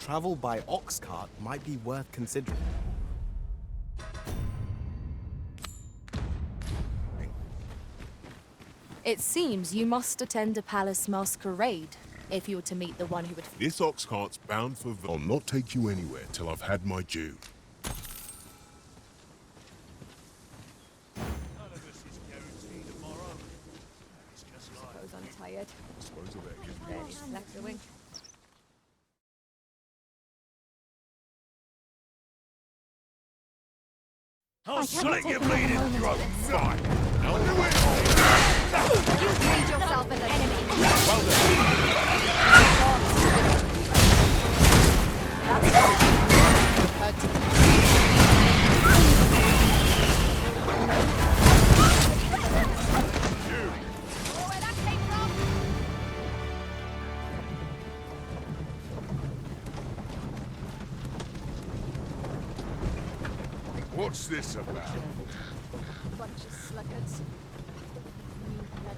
travel by ox cart might be worth considering. It seems you must attend a palace masquerade if you were to meet the one who would... This ox cart's bound for... I'll not take you anywhere till I've had my due. Suppose I'm tired. I suppose I better get Barely slept a wink. I'll slit your bleeding throat! Right! You made yourself an enemy. Well done. What's this about? Bunch of sluggards. New blood.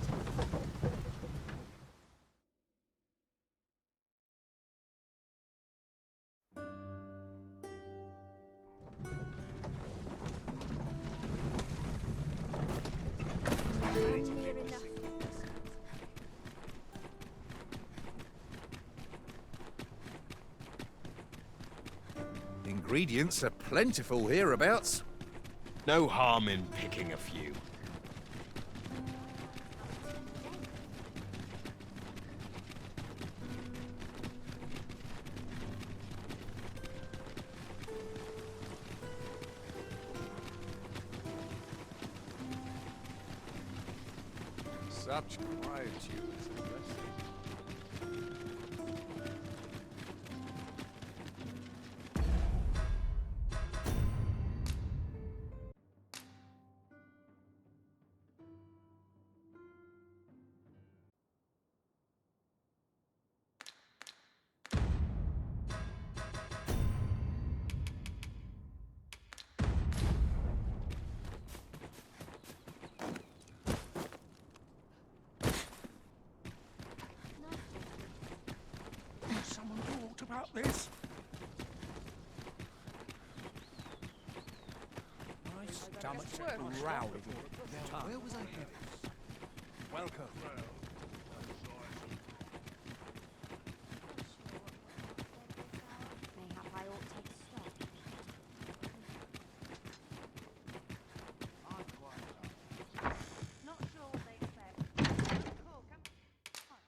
Ingredients are plentiful hereabouts. No harm in picking a few. Such quietude is a blessing. Someone talked about this. My stomach's growling. Where was I headed? Welcome. Mayhap I ought take stock. Not sure what they expect. Cool, come on.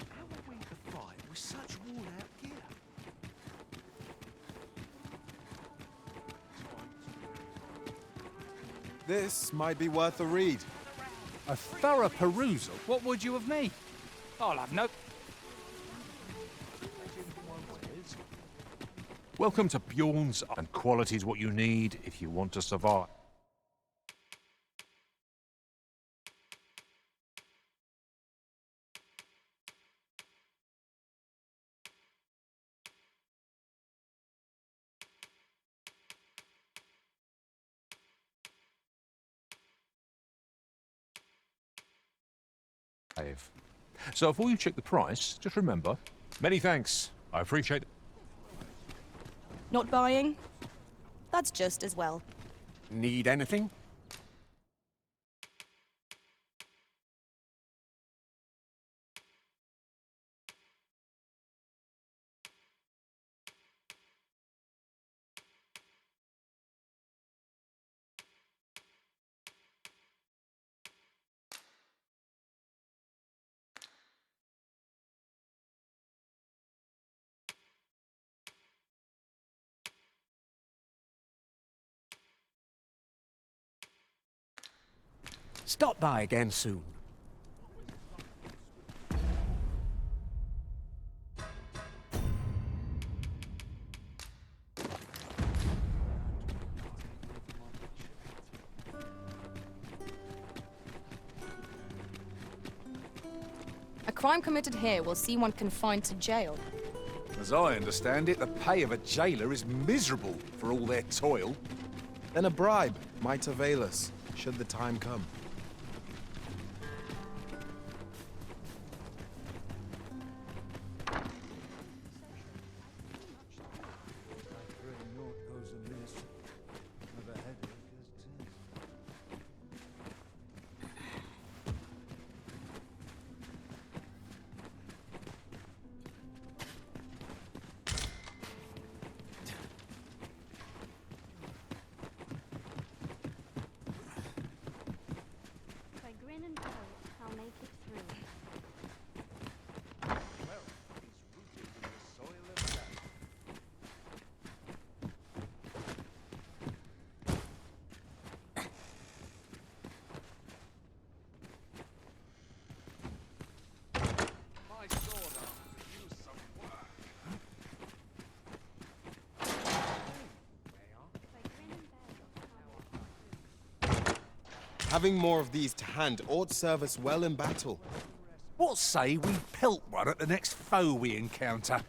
How are we to fight with such worn-out gear? This might be worth a read. A thorough perusal? What would you of me? I'll have no... Welcome to Bjorn's, and quality's what you need if you want to survive. So before you check the price, just remember, Many thanks. I appreciate it. Not buying? That's just as well. Need anything? Stop by again soon. A crime committed here will see one confined to jail. As I understand it, the pay of a jailer is miserable for all their toil. Then a bribe might avail us, should the time come. If I grin and go, I'll make it through. Well, he's rooted in the soil of that. My sword arm could use some work. If I grin and bear, I'll make it through. Having more of these to hand ought serve us well in battle. What say we pelt one at the next foe we encounter?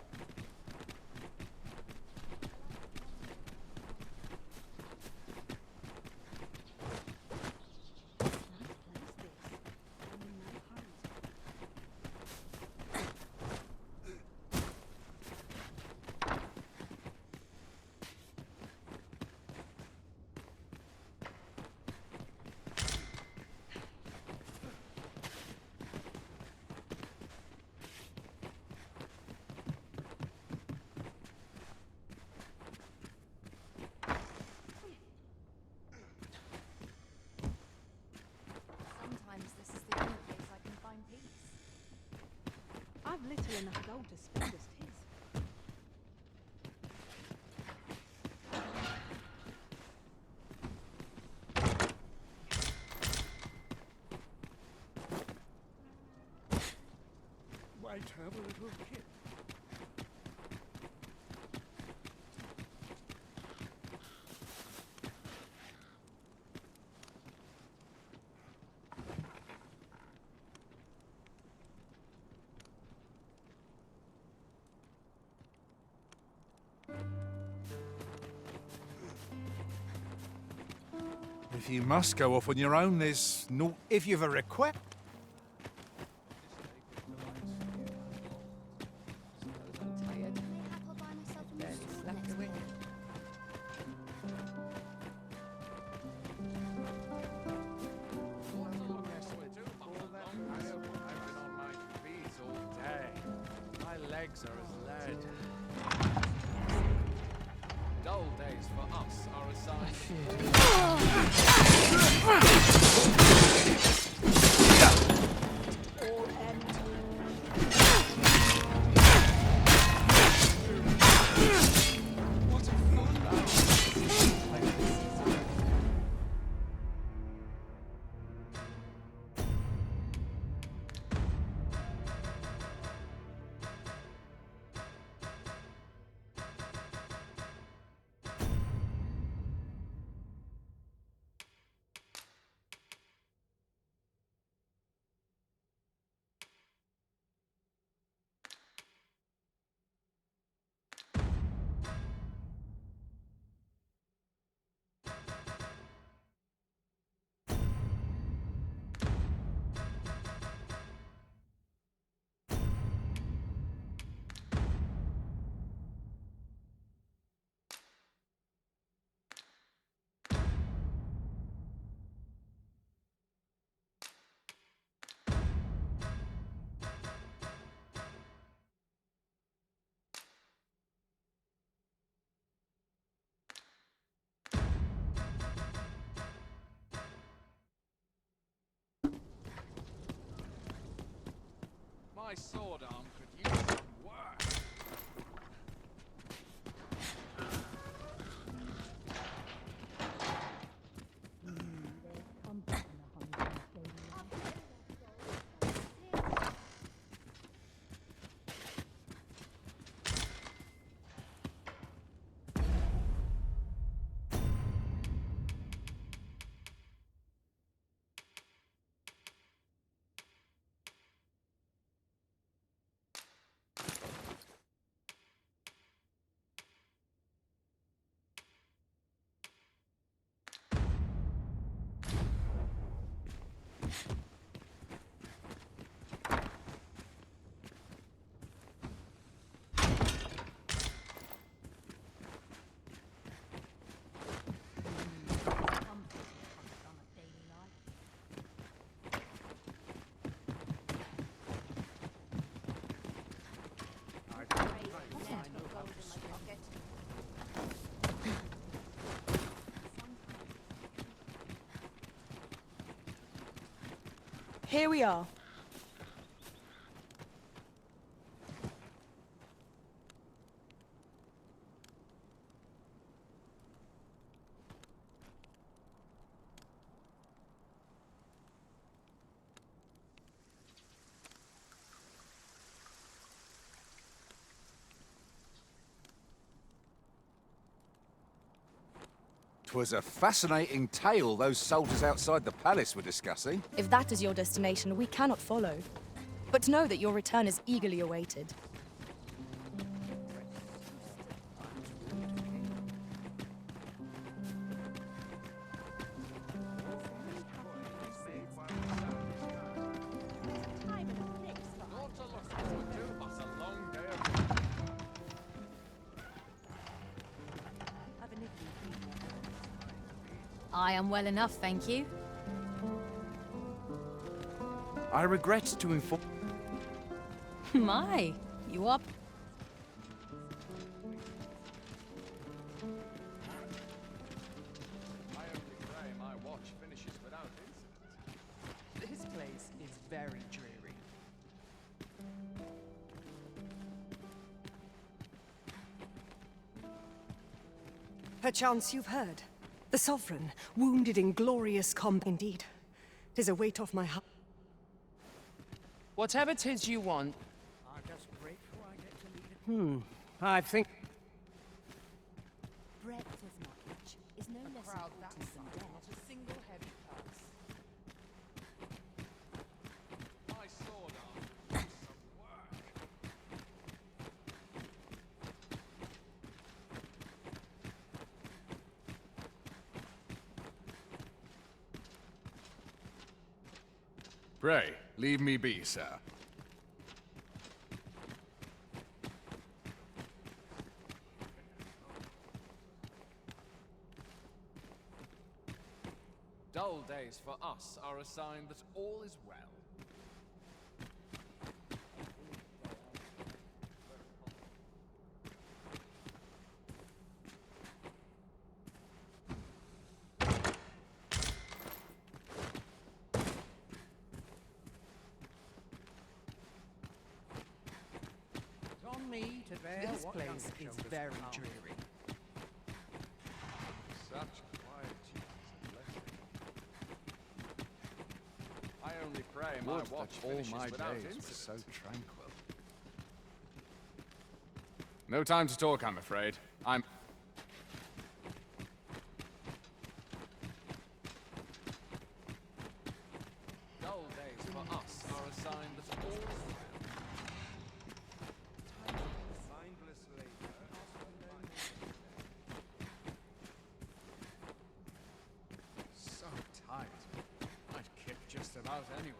Sometimes this is the only place I can find peace. I've little enough gold to spend as 'tis. Might have a little kid. If you must go off on your own, there's no... If you've a request. I'm tired. Mayhap I'll buy myself a new Barely sword slept next a wink. time. My legs are as lead. Dull days for us are a sign. My sword arm could use some work. Here we are. Twas a fascinating tale those soldiers outside the palace were discussing. If that is your destination, we cannot follow. But know that your return is eagerly awaited. I am well enough, thank you. I regret to inform. My, you are... I only pray my watch finishes without incident. This place is very dreary. Perchance you've heard. The Sovereign, wounded in glorious combat indeed. 'Tis a weight off my heart. Whatever 'tis you want. I'm just grateful I get to lead it. I think... Breadth of knowledge is no less important than depth. a single heavy purse. My sword arm could use some work. Pray, leave me be, sir. Dull days for us are a sign that all is well. It's on me to bear this place is very dreary. Such quietude and blessing. I only pray my Would watch that all finishes my without days were incident. so tranquil. No time to talk, I'm afraid. I'm... Dull days for us are a sign that all is well. Mindless labor. So tired. I'd kick just about anywhere.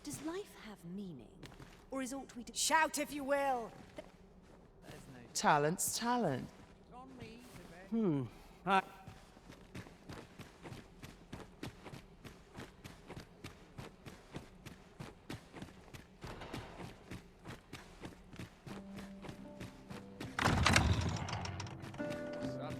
Does life have meaning? Or is aught we do? Shout if you will! Talent's talent. It's on me to bear. I... Such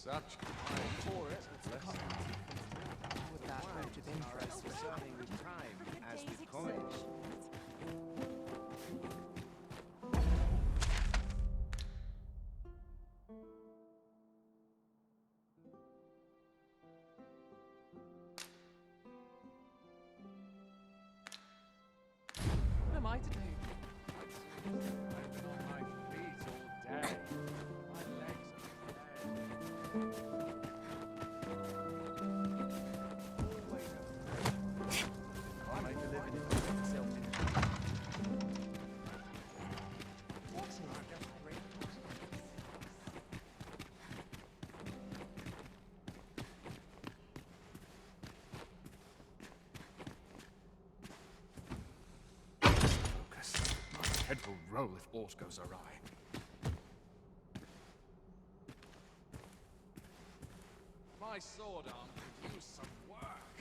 Such for it. With that note of interest returning with time as with college. What am I to do? I've been on my feet all day. My legs are dead. I make a living in self. Focus. My head will roll if aught goes awry. My sword arm could use some work.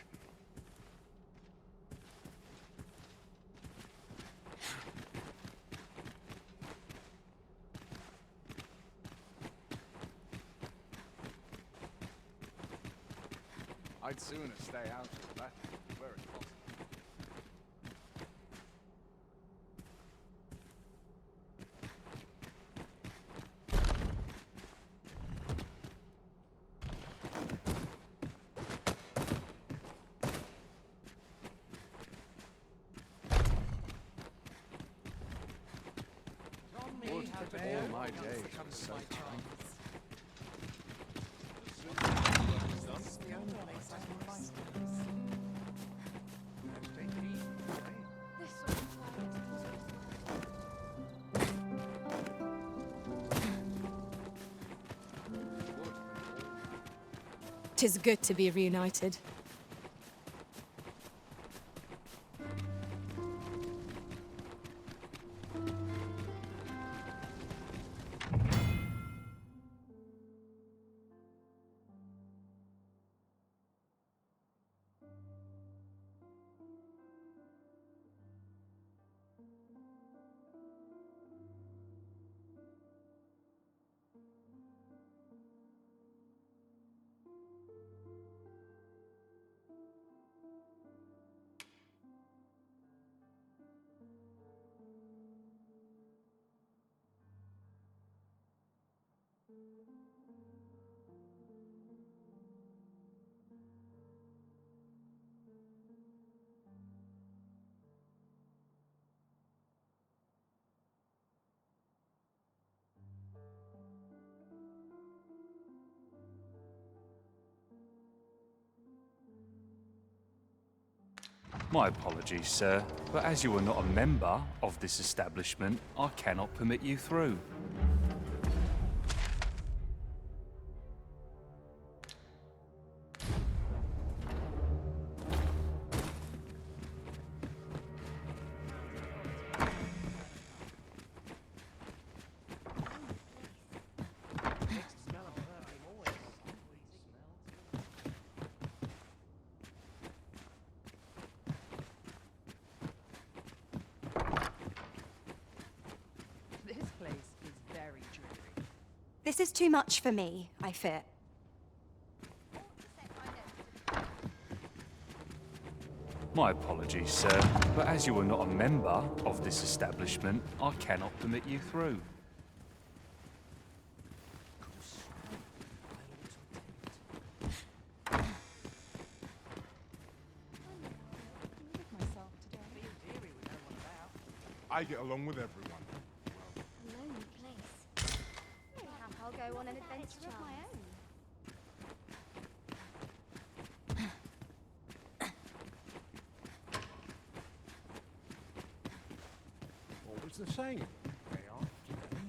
I'd sooner stay out of that where it's possible. Would that all my days were so tiny. Tis good to be reunited. My apologies, sir, but as you are not a member of this establishment, I cannot permit you through. This is too much for me, I fear. My apologies, sir, but as you are not a member of this establishment, I cannot permit you through. I get along with everyone. Lonely place. Perhaps I'll go on an adventure of my own. Always the same. Day after day.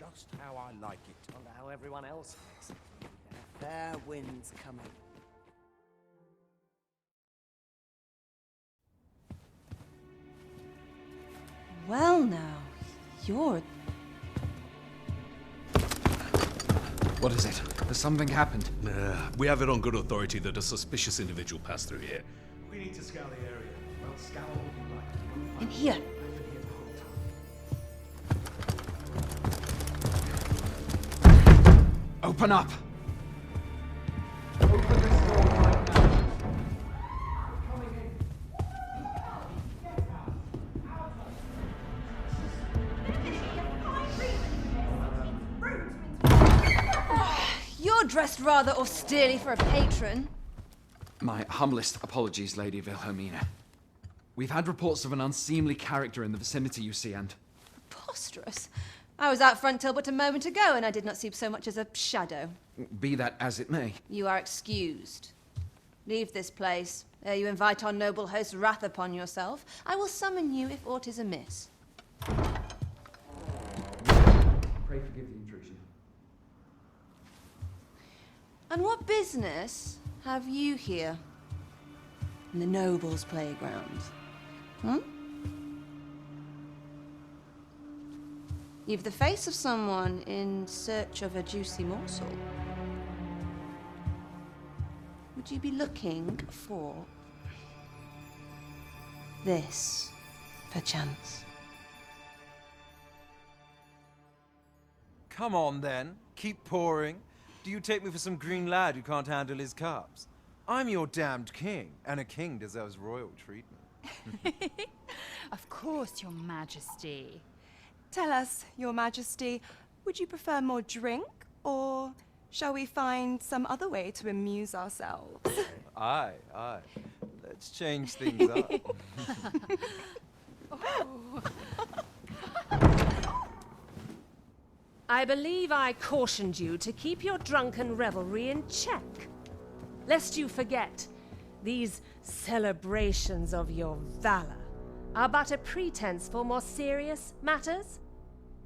Just how I like it. Wonder how everyone else likes it. There are fair winds coming. Well now, you're... What is it? Has something happened? We have it on good authority that a suspicious individual passed through here. We need to scour the area. Well, scour what you like. In here. Open up! dressed rather austerely for a patron. My humblest apologies, Lady Wilhelmina. We've had reports of an unseemly character in the vicinity, you see, and... Preposterous. I was out front till but a moment ago, and I did not see so much as a shadow. Be that as it may. You are excused. Leave this place, ere you invite our noble host's wrath upon yourself. I will summon you if aught is amiss. Pray forgive the intrusion. And what business have you here? In the nobles' playgrounds? Hmm? You've the face of someone in search of a juicy morsel. Would you be looking for this, perchance? Come on, then. Keep pouring. Do you take me for some green lad who can't handle his cups? I'm your damned king, and a king deserves royal treatment. Of course, Your Majesty. Tell us, Your Majesty, would you prefer more drink, or shall we find some other way to amuse ourselves? Aye. Let's change things up. I believe I cautioned you to keep your drunken revelry in check. Lest you forget, these celebrations of your valor are but a pretense for more serious matters.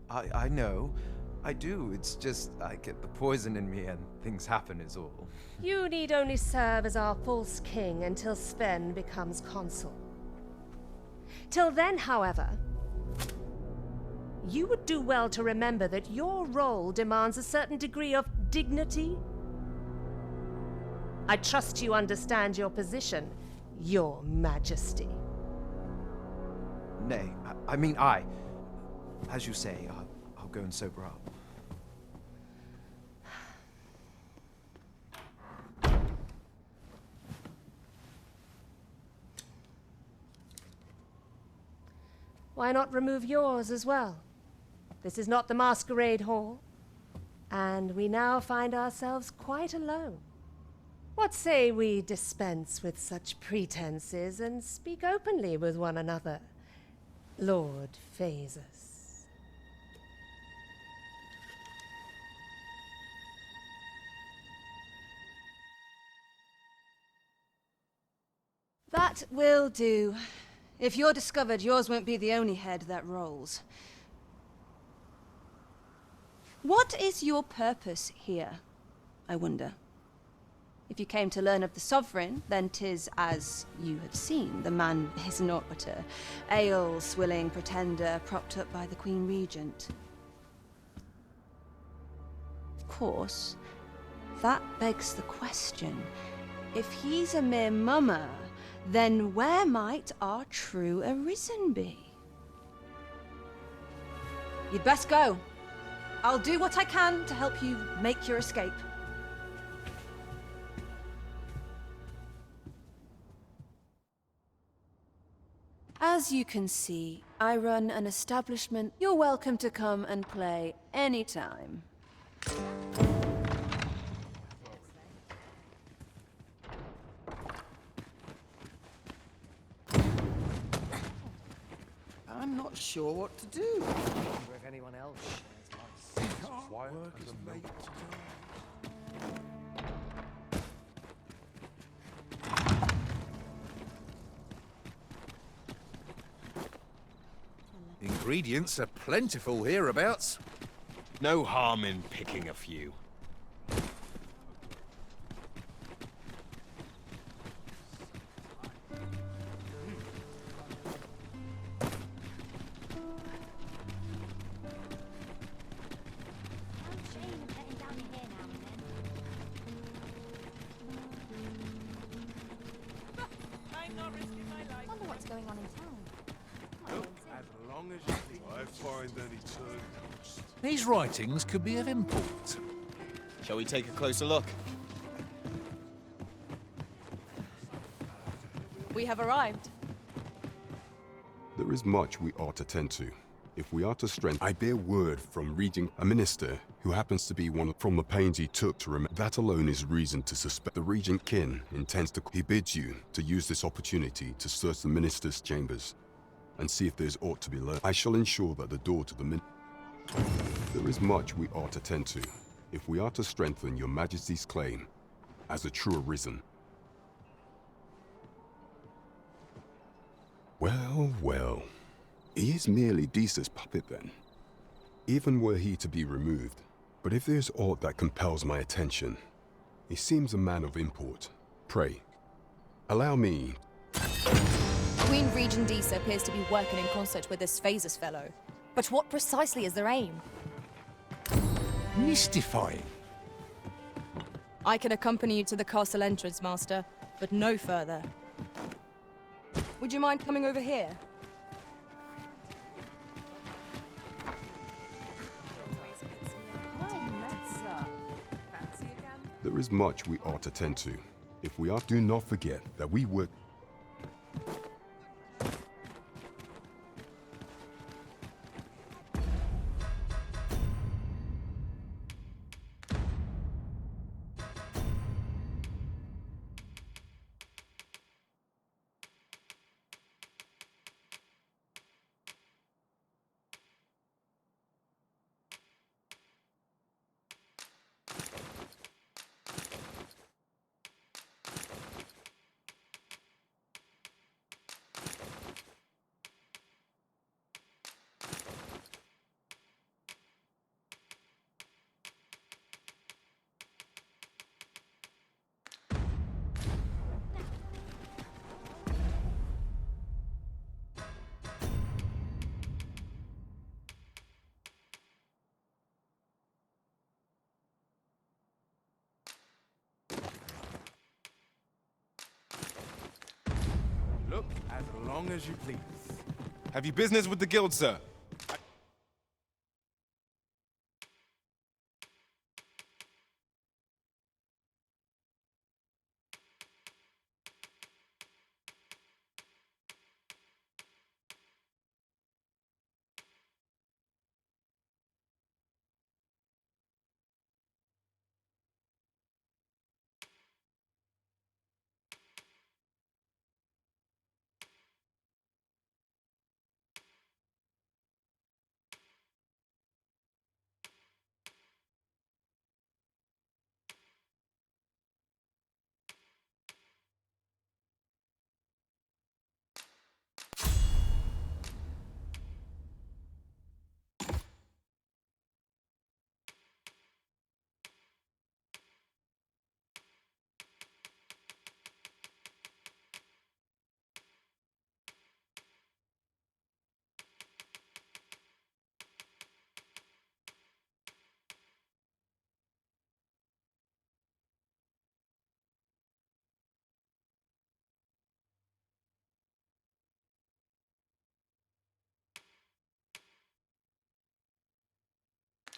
I know. I do. It's just I get the poison in me and things happen is all. You need only serve as our false king until Sven becomes consul. Till then, however, you would do well to remember that your role demands a certain degree of dignity. I trust you understand your position, Your Majesty. Nay, I mean, as you say, I'll go and sober up. Why not remove yours as well? This is not the masquerade hall, and we now find ourselves quite alone. What say we dispense with such pretenses and speak openly with one another, Lord Phasus? That will do. If you're discovered, yours won't be the only head that rolls. What is your purpose here, I wonder? If you came to learn of the Sovereign, then 'tis as you have seen. The man is naught but a ale-swilling pretender propped up by the Queen Regent. Of course, that begs the question. If he's a mere mummer, then where might our true Arisen be? You'd best go. I'll do what I can to help you make your escape. As you can see, I run an establishment. You're welcome to come and play anytime. I'm not sure what to do. If anyone else shares my Quiet as a mate. Ingredients are plentiful hereabouts. No harm in picking a few. Wonder what's going on in town. As long as you think I find any turn. These writings could be of import. Shall we take a closer look? We have arrived. There is much we ought to tend to. If we are to strengthen, I bear word from reading a minister who happens to be one from the pains he took to remember. That alone is reason to suspect the regent kin intends to. He bids you to use this opportunity to search the minister's chambers and see if there's aught to be learned. I shall ensure that the door to the There is much we ought to tend to if we are to strengthen your majesty's claim as a true arisen. Well, well. He is merely Desa's puppet then. Even were he to be removed. But if there's aught that compels my attention, he seems a man of import. Pray, allow me. Queen Regent Disa appears to be working in concert with this Phases fellow. But what precisely is their aim? Mystifying. I can accompany you to the castle entrance, Master, but no further. Would you mind coming over here? There is much we ought to tend to. If we are, do not forget that we work. Look as long as you please. Have you business with the guild, sir?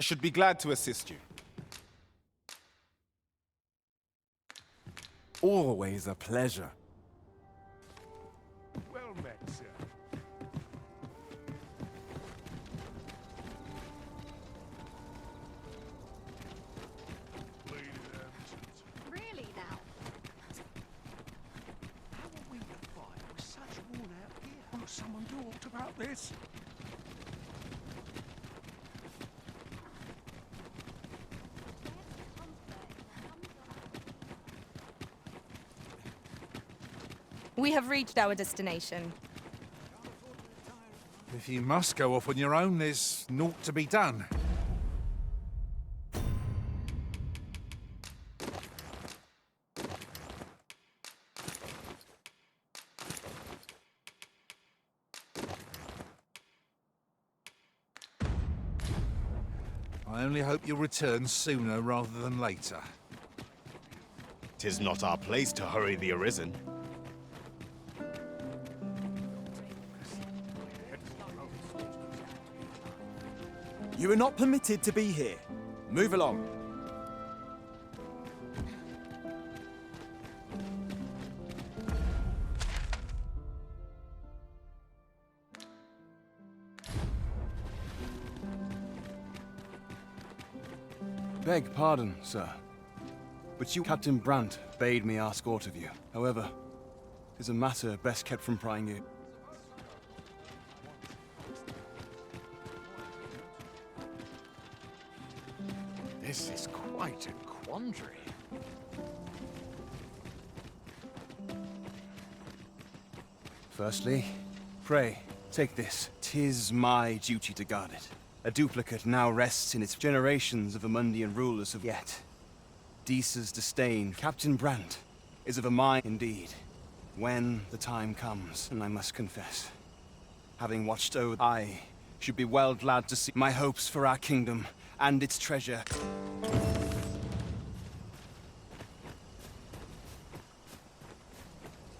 I should be glad to assist you. Always a pleasure. Well met, sir. Really now? How are we to fight with such worn out gear? Won't someone do aught about this? We have reached our destination. If you must go off on your own, there's naught to be done. I only hope you'll return sooner rather than later. 'Tis not our place to hurry the arisen. You are not permitted to be here. Move along. beg pardon, sir. But you, Captain Brandt, bade me ask aught of you. However, 'tis a matter best kept from prying you. This is quite a quandary. Firstly, pray, take this. 'Tis my duty to guard it. A duplicate now rests in its generations of Amundian rulers have yet. Deesa's disdain, Captain Brandt, is of a mind indeed. When the time comes, and I must confess, having watched over, I should be well glad to see my hopes for our kingdom and its treasure.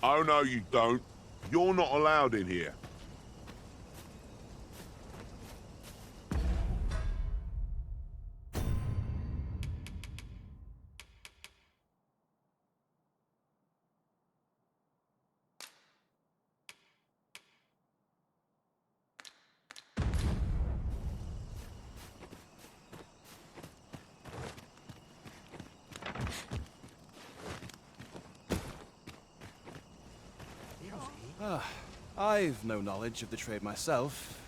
Oh, no, you don't. You're not allowed in here. I've no knowledge of the trade myself,